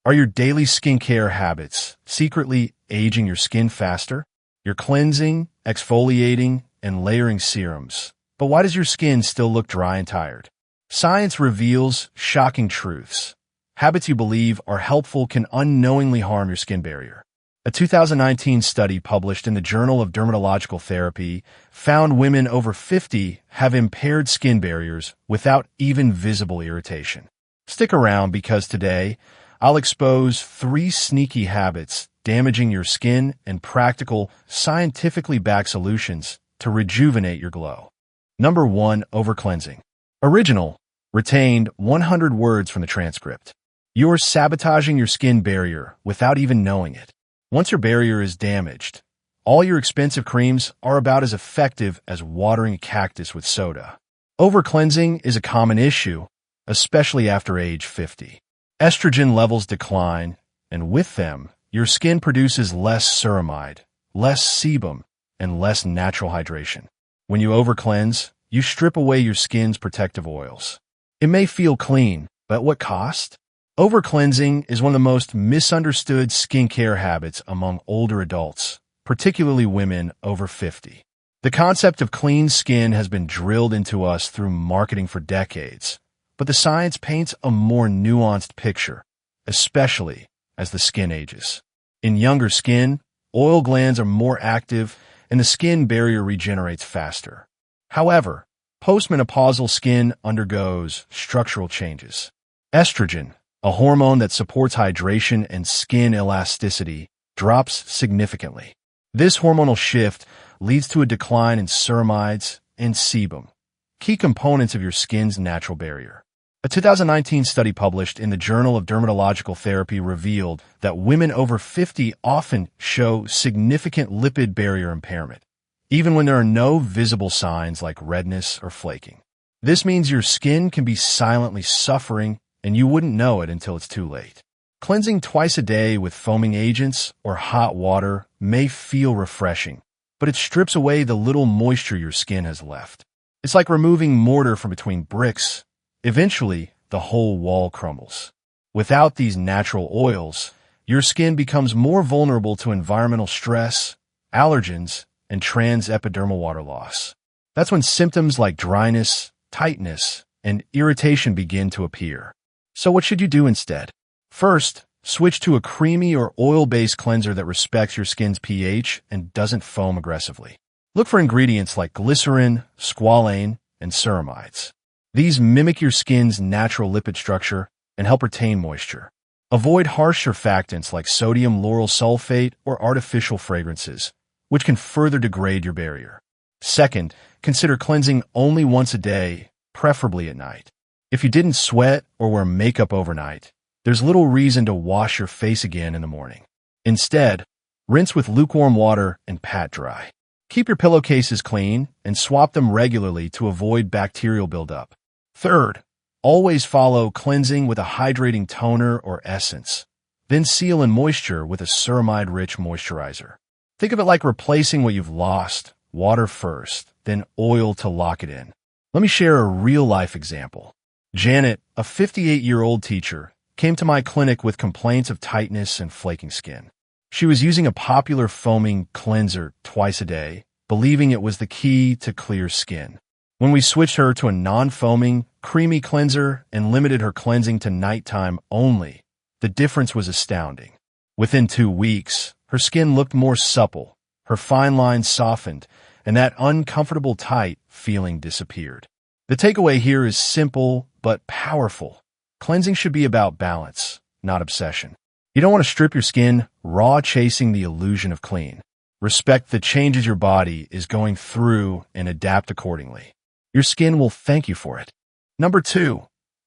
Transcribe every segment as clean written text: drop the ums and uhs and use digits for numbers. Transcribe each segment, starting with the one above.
Are your daily skincare habits secretly aging your skin faster? You're cleansing, exfoliating, and layering serums. But why does your skin still look dry and tired? Science reveals shocking truths. Habits you believe are helpful can unknowingly harm your skin barrier. A 2019 study published in the Journal of Dermatological Therapy found women over 50 have impaired skin barriers without even visible irritation. Stick around because today, I'll expose 3 sneaky habits damaging your skin and practical, scientifically backed solutions to rejuvenate your glow. Number 1. Overcleansing. Original. Retained 100 words from the transcript. You're sabotaging your skin barrier without even knowing it. Once your barrier is damaged, all your expensive creams are about as effective as watering a cactus with soda. Overcleansing is a common issue, especially after age 50. Estrogen levels decline, and with them, your skin produces less ceramide, less sebum, and less natural hydration. When you overcleanse, you strip away your skin's protective oils. It may feel clean, but at what cost? Overcleansing is one of the most misunderstood skincare habits among older adults, particularly women over 50. The concept of clean skin has been drilled into us through marketing for decades, but the science paints a more nuanced picture, especially as the skin ages. In younger skin, oil glands are more active and the skin barrier regenerates faster. However, postmenopausal skin undergoes structural changes. Estrogen, a hormone that supports hydration and skin elasticity, drops significantly. This hormonal shift leads to a decline in ceramides and sebum, key components of your skin's natural barrier. A 2019 study published in the Journal of Dermatological Therapy revealed that women over 50 often show significant lipid barrier impairment, even when there are no visible signs like redness or flaking. This means your skin can be silently suffering and you wouldn't know it until it's too late. Cleansing twice a day with foaming agents or hot water may feel refreshing, but it strips away the little moisture your skin has left. It's like removing mortar from between bricks. Eventually, the whole wall crumbles. Without these natural oils, your skin becomes more vulnerable to environmental stress, allergens, and transepidermal water loss. That's when symptoms like dryness, tightness, and irritation begin to appear. So what should you do instead? First, switch to a creamy or oil-based cleanser that respects your skin's pH and doesn't foam aggressively. Look for ingredients like glycerin, squalane, and ceramides. These mimic your skin's natural lipid structure and help retain moisture. Avoid harsh surfactants like sodium lauryl sulfate or artificial fragrances, which can further degrade your barrier. Second, consider cleansing only once a day, preferably at night. If you didn't sweat or wear makeup overnight, there's little reason to wash your face again in the morning. Instead, rinse with lukewarm water and pat dry. Keep your pillowcases clean and swap them regularly to avoid bacterial buildup. Third, always follow cleansing with a hydrating toner or essence, then seal in moisture with a ceramide-rich moisturizer. Think of it like replacing what you've lost, water first, then oil to lock it in. Let me share a real-life example. Janet, a 58-year-old teacher, came to my clinic with complaints of tightness and flaking skin. She was using a popular foaming cleanser twice a day, believing it was the key to clear skin. When we switched her to a non-foaming, creamy cleanser and limited her cleansing to nighttime only, the difference was astounding. Within 2 weeks, her skin looked more supple, her fine lines softened, and that uncomfortable tight feeling disappeared. The takeaway here is simple but powerful. Cleansing should be about balance, not obsession. You don't want to strip your skin raw chasing the illusion of clean. Respect the changes your body is going through and adapt accordingly. Your skin will thank you for it. Number 2,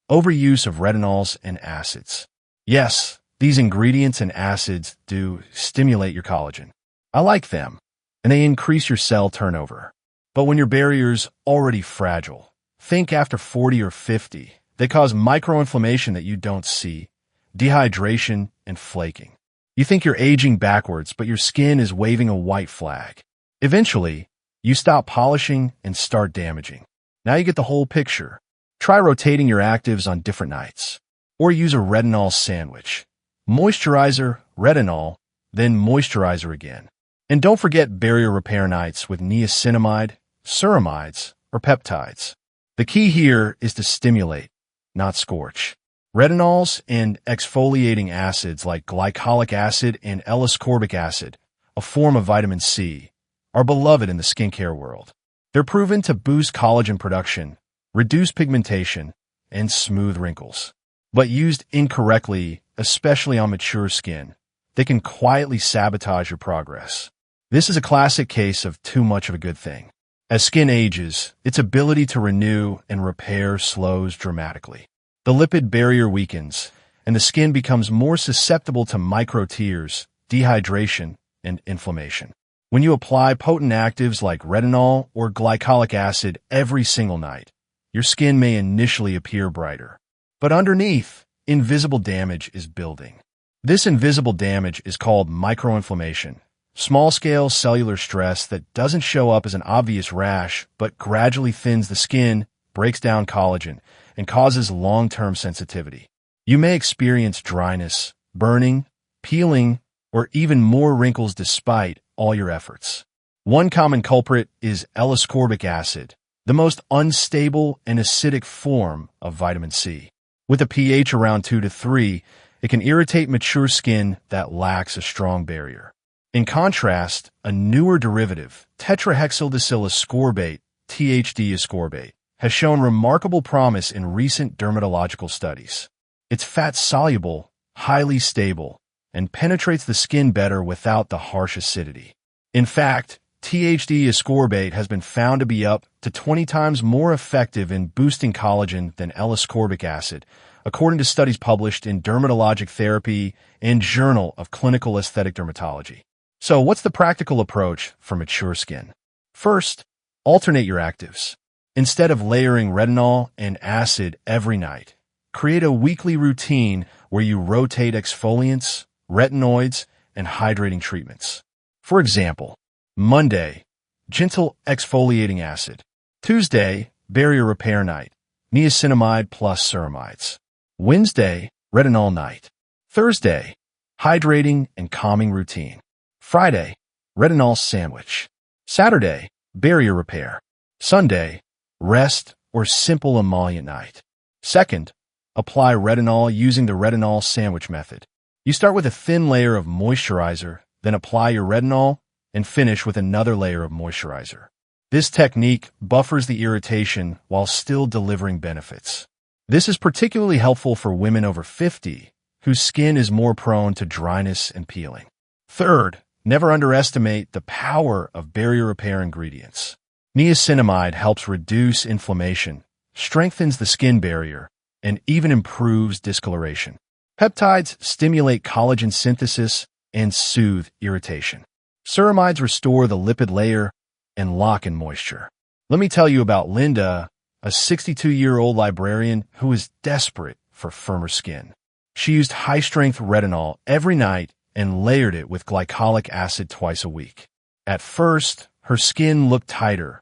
overuse of retinols and acids. Yes, these ingredients and acids do stimulate your collagen. I like them, and they increase your cell turnover. But when your barrier's already fragile, think after 40 or 50, they cause microinflammation that you don't see, dehydration, and flaking. You think you're aging backwards, but your skin is waving a white flag. Eventually, you stop polishing and start damaging. Now you get the whole picture. Try rotating your actives on different nights. Or use a retinol sandwich. moisturizer, retinol, then moisturizer again. And don't forget barrier repair nights with niacinamide, ceramides, or peptides. The key here is to stimulate, not scorch. Retinols and exfoliating acids like glycolic acid and L-ascorbic acid, a form of vitamin C, are beloved in the skincare world. They're proven to boost collagen production, reduce pigmentation, and smooth wrinkles. But used incorrectly, especially on mature skin, they can quietly sabotage your progress. This is a classic case of too much of a good thing. As skin ages, its ability to renew and repair slows dramatically. The lipid barrier weakens, and the skin becomes more susceptible to micro-tears, dehydration, and inflammation. When you apply potent actives like retinol or glycolic acid every single night, your skin may initially appear brighter. But underneath, invisible damage is building. This invisible damage is called microinflammation, small-scale cellular stress that doesn't show up as an obvious rash but gradually thins the skin, breaks down collagen, and causes long-term sensitivity. You may experience dryness, burning, peeling, or even more wrinkles despite all your efforts. One common culprit is L-ascorbic acid, the most unstable and acidic form of vitamin C. With a pH around 2 to 3, it can irritate mature skin that lacks a strong barrier. In contrast, a newer derivative, tetrahexyldicyl-ascorbate, THD ascorbate, has shown remarkable promise in recent dermatological studies. It's fat-soluble, highly stable, and penetrates the skin better without the harsh acidity. In fact, THD ascorbate has been found to be up to 20 times more effective in boosting collagen than L-ascorbic acid, according to studies published in Dermatologic Therapy and Journal of Clinical Aesthetic Dermatology. So what's the practical approach for mature skin? First, alternate your actives. Instead of layering retinol and acid every night, create a weekly routine where you rotate exfoliants, retinoids, and hydrating treatments. For example, Monday, gentle exfoliating acid. Tuesday, barrier repair night, niacinamide plus ceramides. Wednesday, retinol night. Thursday, hydrating and calming routine. Friday, retinol sandwich. Saturday, barrier repair. Sunday, rest or simple emollient night. Second, apply retinol using the retinol sandwich method. You start with a thin layer of moisturizer, then apply your retinol, and finish with another layer of moisturizer. This technique buffers the irritation while still delivering benefits. This is particularly helpful for women over 50, whose skin is more prone to dryness and peeling. Third, never underestimate the power of barrier repair ingredients. Niacinamide helps reduce inflammation, strengthens the skin barrier, and even improves discoloration. Peptides stimulate collagen synthesis and soothe irritation. Ceramides restore the lipid layer and lock in moisture. Let me tell you about Linda, a 62-year-old librarian who is desperate for firmer skin. She used high-strength retinol every night and layered it with glycolic acid twice a week. At first, her skin looked tighter,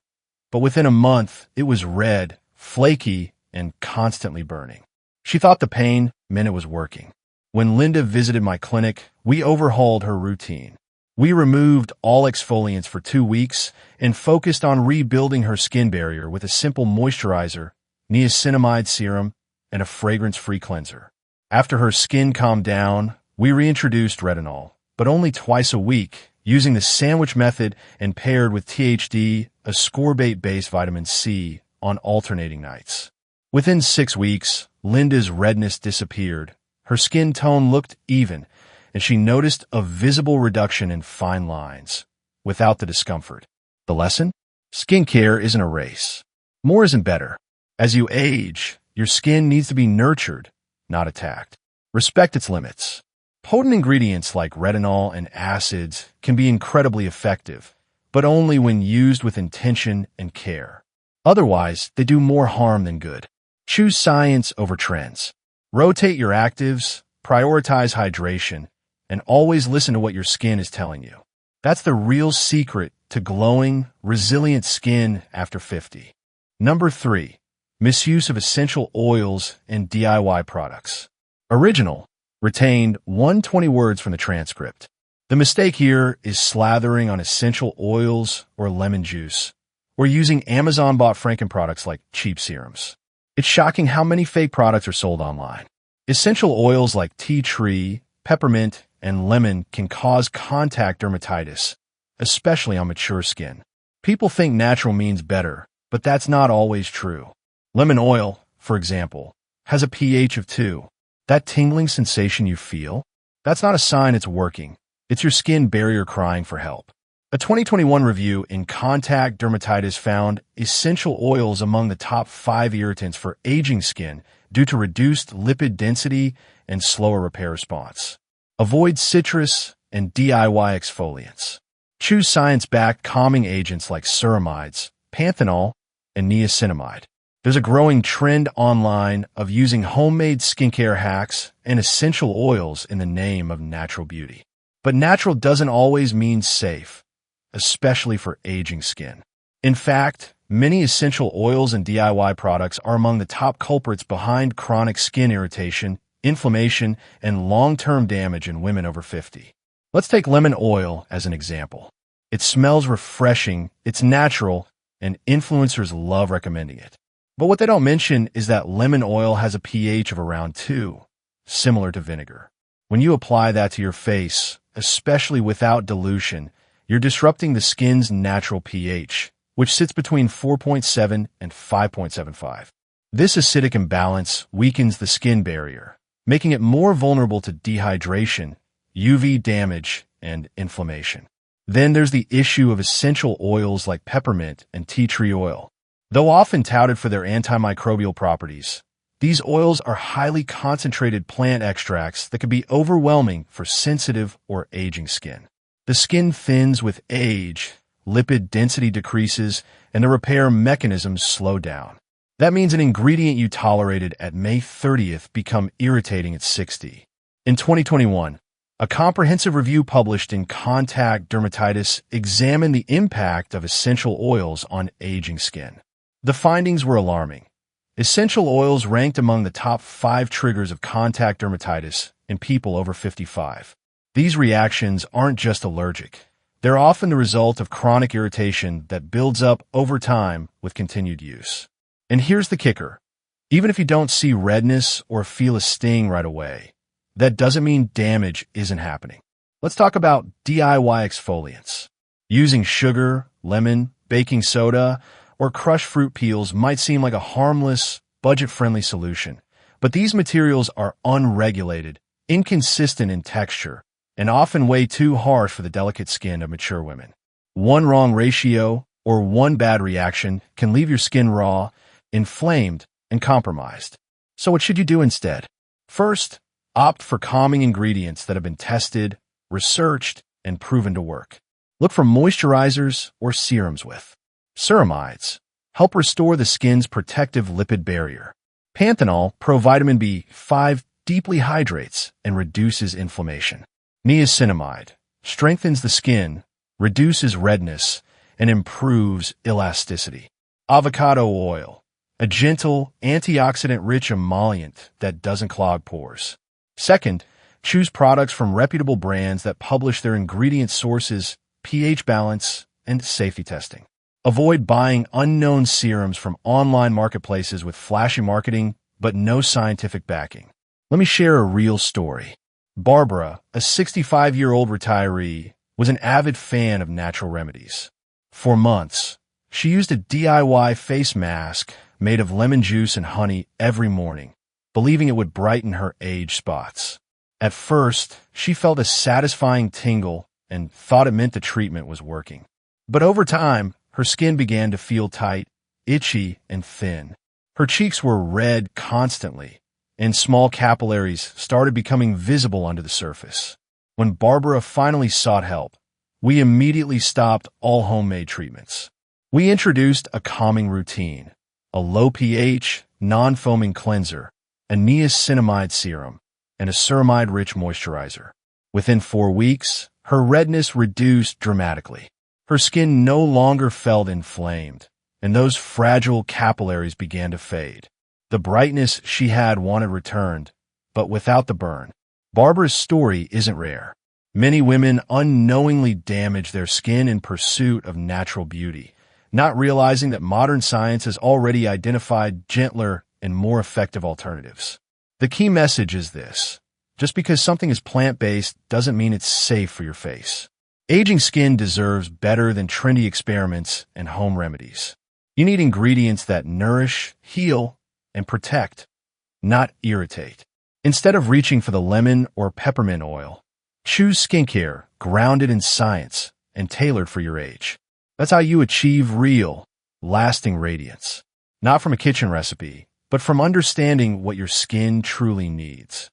but within a month, it was red, flaky, and constantly burning. She thought the pain meant it was working. When Linda visited my clinic, we overhauled her routine. We removed all exfoliants for 2 weeks and focused on rebuilding her skin barrier with a simple moisturizer, niacinamide serum, and a fragrance-free cleanser. After her skin calmed down, we reintroduced retinol, but only twice a week, using the sandwich method and paired with THD, ascorbate-based vitamin C, on alternating nights. Within 6 weeks, Linda's redness disappeared, her skin tone looked even, and she noticed a visible reduction in fine lines, without the discomfort. The lesson? Skincare isn't a race. More isn't better. As you age, your skin needs to be nurtured, not attacked. Respect its limits. Potent ingredients like retinol and acids can be incredibly effective, but only when used with intention and care. Otherwise, they do more harm than good. Choose science over trends. Rotate your actives, prioritize hydration, and always listen to what your skin is telling you. That's the real secret to glowing, resilient skin after 50. Number 3. Misuse of essential oils and DIY products. Original, Retained 120 words from the transcript. The mistake here is slathering on essential oils or lemon juice, or using Amazon-bought Franken products like cheap serums. It's shocking how many fake products are sold online. Essential oils like tea tree, peppermint, and lemon can cause contact dermatitis, especially on mature skin. People think natural means better, but that's not always true. Lemon oil, for example, has a pH of 2. That tingling sensation you feel? That's not a sign it's working. It's your skin barrier crying for help. A 2021 review in Contact Dermatitis found essential oils among the top 5 irritants for aging skin due to reduced lipid density and slower repair response. Avoid citrus and DIY exfoliants. Choose science-backed calming agents like ceramides, panthenol, and niacinamide. There's a growing trend online of using homemade skincare hacks and essential oils in the name of natural beauty. But natural doesn't always mean safe, especially for aging skin. In fact, many essential oils and DIY products are among the top culprits behind chronic skin irritation, inflammation, and long-term damage in women over 50. Let's take lemon oil as an example. It smells refreshing, it's natural, and influencers love recommending it. But what they don't mention is that lemon oil has a pH of around 2, similar to vinegar. When you apply that to your face, especially without dilution, you're disrupting the skin's natural pH, which sits between 4.7 and 5.75. This acidic imbalance weakens the skin barrier, making it more vulnerable to dehydration, UV damage, and inflammation. Then there's the issue of essential oils like peppermint and tea tree oil. Though often touted for their antimicrobial properties, these oils are highly concentrated plant extracts that can be overwhelming for sensitive or aging skin. The skin thins with age, lipid density decreases, and the repair mechanisms slow down. That means an ingredient you tolerated at May 30th become irritating at 60. In 2021, a comprehensive review published in Contact Dermatitis examined the impact of essential oils on aging skin. The findings were alarming. Essential oils ranked among the top 5 triggers of contact dermatitis in people over 55. These reactions aren't just allergic. They're often the result of chronic irritation that builds up over time with continued use. And here's the kicker. Even if you don't see redness or feel a sting right away, that doesn't mean damage isn't happening. Let's talk about DIY exfoliants. Using sugar, lemon, baking soda, or crushed fruit peels might seem like a harmless, budget-friendly solution, but these materials are unregulated, inconsistent in texture, and often way too harsh for the delicate skin of mature women. One wrong ratio or one bad reaction can leave your skin raw, inflamed, and compromised. So what should you do instead? First, opt for calming ingredients that have been tested, researched, and proven to work. Look for moisturizers or serums with ceramides. Help restore the skin's protective lipid barrier. Panthenol, provitamin B5, deeply hydrates and reduces inflammation. Niacinamide strengthens the skin, reduces redness, and improves elasticity. Avocado oil, a gentle, antioxidant-rich emollient that doesn't clog pores. Second, choose products from reputable brands that publish their ingredient sources, pH balance, and safety testing. Avoid buying unknown serums from online marketplaces with flashy marketing but no scientific backing. Let me share a real story. Barbara, a 65-year-old retiree, was an avid fan of natural remedies. For months, she used a DIY face mask made of lemon juice and honey every morning, believing it would brighten her age spots. At first, she felt a satisfying tingle and thought it meant the treatment was working. But over time, her skin began to feel tight, itchy, and thin. Her cheeks were red constantly, and small capillaries started becoming visible under the surface. When Barbara finally sought help, we immediately stopped all homemade treatments. We introduced a calming routine, a low pH, non-foaming cleanser, a niacinamide serum, and a ceramide-rich moisturizer. Within 4 weeks, her redness reduced dramatically. Her skin no longer felt inflamed, and those fragile capillaries began to fade. The brightness she had wanted returned, but without the burn. Barbara's story isn't rare. Many women unknowingly damage their skin in pursuit of natural beauty, not realizing that modern science has already identified gentler and more effective alternatives. The key message is this: just because something is plant-based doesn't mean it's safe for your face. Aging skin deserves better than trendy experiments and home remedies. You need ingredients that nourish, heal, and protect, not irritate. Instead of reaching for the lemon or peppermint oil, choose skincare grounded in science and tailored for your age. That's how you achieve real, lasting radiance. Not from a kitchen recipe, but from understanding what your skin truly needs.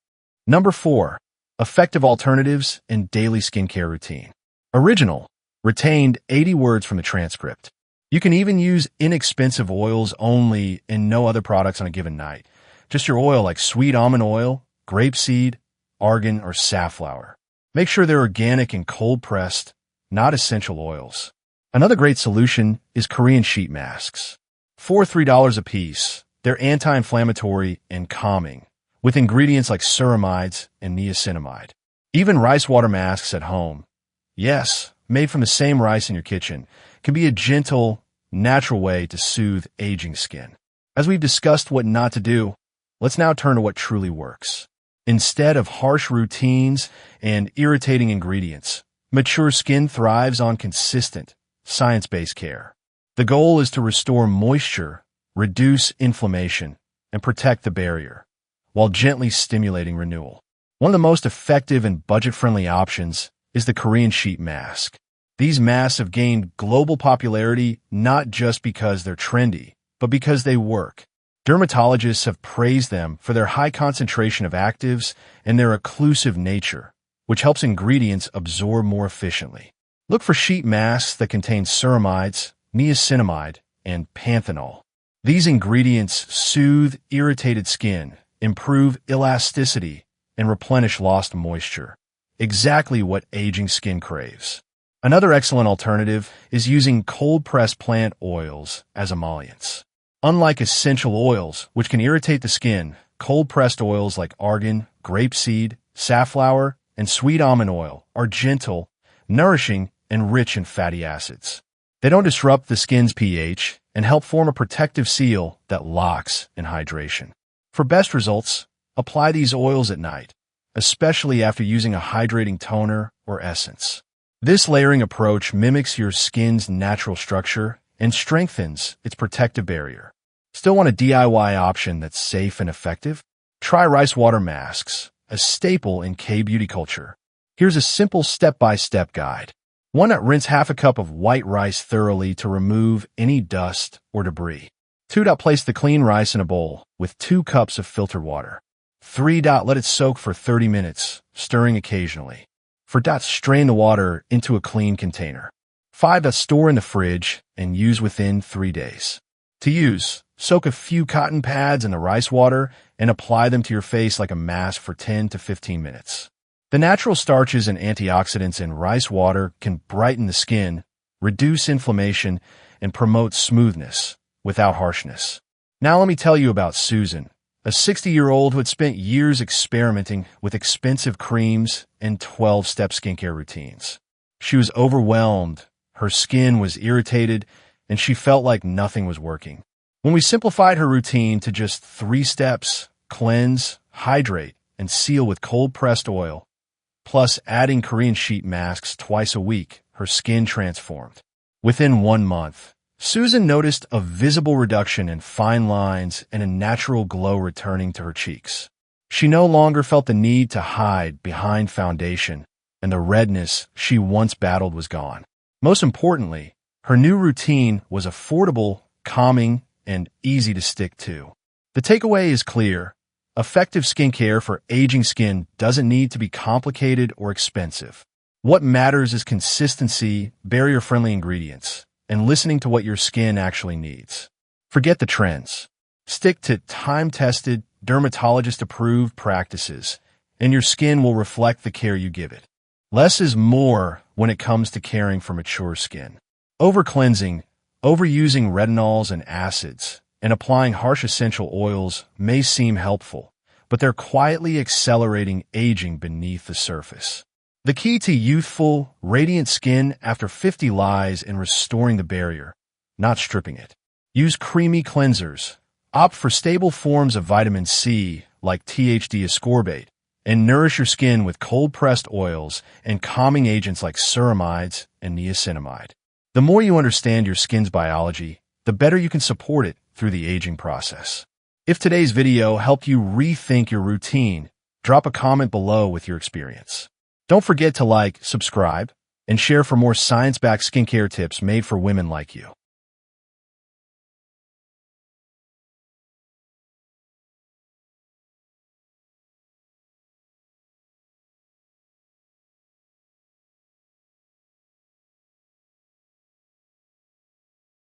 Number 4. Effective alternatives in daily skincare routine. Original. Retained 80 words from the transcript. You can even use inexpensive oils only and no other products on a given night. Just your oil like sweet almond oil, grapeseed, argan, or safflower. Make sure they're organic and cold-pressed, not essential oils. Another great solution is Korean sheet masks. For $3 a piece, they're anti-inflammatory and calming, with ingredients like ceramides and niacinamide. Even rice water masks at home, yes, made from the same rice in your kitchen, can be a gentle, natural way to soothe aging skin. As we've discussed what not to do, let's now turn to what truly works. Instead of harsh routines and irritating ingredients, mature skin thrives on consistent, science-based care. The goal is to restore moisture, reduce inflammation, and protect the barrier, while gently stimulating renewal. One of the most effective and budget-friendly options is the Korean sheet mask. These masks have gained global popularity not just because they're trendy, but because they work. Dermatologists have praised them for their high concentration of actives and their occlusive nature, which helps ingredients absorb more efficiently. Look for sheet masks that contain ceramides, niacinamide, and panthenol. These ingredients soothe irritated skin, improve elasticity, and replenish lost moisture. Exactly what aging skin craves. Another excellent alternative is using cold-pressed plant oils as emollients. Unlike essential oils, which can irritate the skin, cold-pressed oils like argan, grapeseed, safflower, and sweet almond oil are gentle, nourishing, and rich in fatty acids. They don't disrupt the skin's pH and help form a protective seal that locks in hydration. For best results, apply these oils at night, especially after using a hydrating toner or essence. This layering approach mimics your skin's natural structure and strengthens its protective barrier. Still want a DIY option that's safe and effective? Try rice water masks, a staple in K-beauty culture. Here's a simple step-by-step guide. 1. Rinse half a cup of white rice thoroughly to remove any dust or debris. 2. Place the clean rice in a bowl with 2 cups of filtered water. 3. Let it soak for 30 minutes, stirring occasionally. 4. Strain the water into a clean container. 5. Store in the fridge and use within 3 days. To use, soak a few cotton pads in the rice water and apply them to your face like a mask for 10 to 15 minutes. The natural starches and antioxidants in rice water can brighten the skin, reduce inflammation, and promote smoothness without harshness. Now let me tell you about Susan, a 60-year-old who had spent years experimenting with expensive creams and 12-step skincare routines. She was overwhelmed, her skin was irritated, and she felt like nothing was working. When we simplified her routine to just 3 steps, cleanse, hydrate, and seal with cold-pressed oil, plus adding Korean sheet masks twice a week, her skin transformed. Within 1 month, Susan noticed a visible reduction in fine lines and a natural glow returning to her cheeks. She no longer felt the need to hide behind foundation, and the redness she once battled was gone. Most importantly, her new routine was affordable, calming, and easy to stick to. The takeaway is clear. Effective skincare for aging skin doesn't need to be complicated or expensive. What matters is consistency, barrier-friendly ingredients, and listening to what your skin actually needs. Forget the trends. Stick to time-tested, dermatologist-approved practices, and your skin will reflect the care you give it. Less is more when it comes to caring for mature skin. Over-cleansing, overusing retinols and acids, and applying harsh essential oils may seem helpful, but they're quietly accelerating aging beneath the surface. The key to youthful, radiant skin after 50 lies in restoring the barrier, not stripping it. Use creamy cleansers. Opt for stable forms of vitamin C, like THD ascorbate, and nourish your skin with cold-pressed oils and calming agents like ceramides and niacinamide. The more you understand your skin's biology, the better you can support it through the aging process. If today's video helped you rethink your routine, drop a comment below with your experience. Don't forget to like, subscribe, and share for more science-backed skincare tips made for women like you.